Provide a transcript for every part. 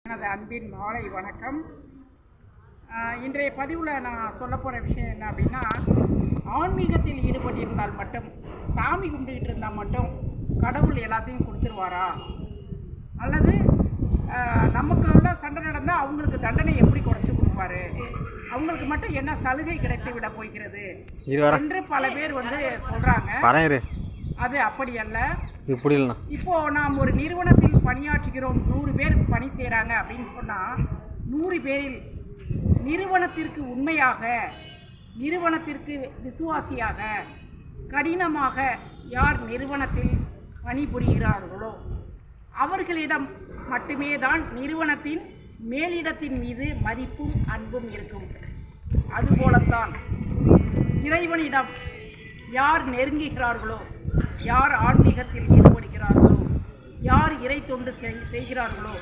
எனது அன்பின் மாலை வணக்கம். இன்றைய பதிவில் நான் சொல்ல போகிற விஷயம் என்ன அப்படின்னா, ஆன்மீகத்தில் ஈடுபட்டிருந்தால் மட்டும், சாமி கும்பிட்டுக்கிட்டு இருந்தால் மட்டும் கடவுள் எல்லாத்தையும் கொடுத்துருவாரா, அல்லது நமக்குள்ள சண்டை நடந்தால் அவங்களுக்கு தண்டனை எப்படி குறைச்சி கொடுப்பாரு, அவங்களுக்கு மட்டும் என்ன சலுகை கிடைத்து விட போகிறது என்று பல பேர் சொல்கிறாங்க. அது அப்படி அல்ல. இப்போ நாம் ஒரு நிறுவனத்தில் பணியாற்றுகிறோம், 100 பேர் பணி செய்கிறாங்க அப்படின்னு சொன்னால் 100 பேரில் நிறுவனத்திற்கு உண்மையாக, நிறுவனத்திற்கு விசுவாசியாக, கடினமாக யார் நிறுவனத்தில் பணிபுரிகிறார்களோ அவர்களிடம் மட்டுமே தான் நிறுவனத்தின் மேலிடத்தின் மீது மதிப்பும் அன்பும் இருக்கும். அதுபோலத்தான் இறைவனிடம் யார் நெருங்குகிறார்களோ, யார் ஆன்மீகத்தில் ஈடுபடுகிறார்களோ, யார் இறை தொண்டு செய்கிறார்களோ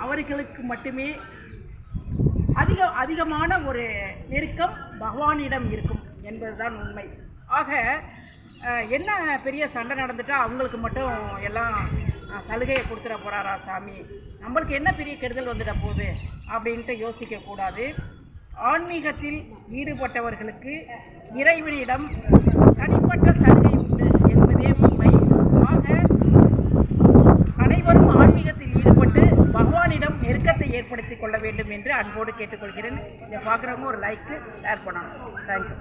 அவர்களுக்கு மட்டுமே அதிகமான ஒரு நெருக்கம் பகவானிடம் இருக்கும் என்பதுதான் உண்மை. ஆக என்ன பெரிய சண்டை நடந்துட்டால் அவங்களுக்கு மட்டும் எல்லாம் சலுகையை கொடுத்துட போகிறாரா சாமி, நம்மளுக்கு என்ன பெரிய கெடுதல் வந்துட போகுது அப்படின்ட்டு யோசிக்கக்கூடாது. ஆன்மீகத்தில் ஈடுபட்டவர்களுக்கு இறைவனிடம் தனிப்பட்ட சலுகை உண்டு என்பதே உண்மை. ஆக அனைவரும் ஆன்மீகத்தில் ஈடுபட்டு பகவானிடம் நெருக்கத்தை ஏற்படுத்தி கொள்ள வேண்டும் என்று அன்போடு கேட்டுக்கொள்கிறேன். இதை பார்க்குறவங்க ஒரு லைக்கு ஷேர் பண்ணணும். தேங்க்யூ.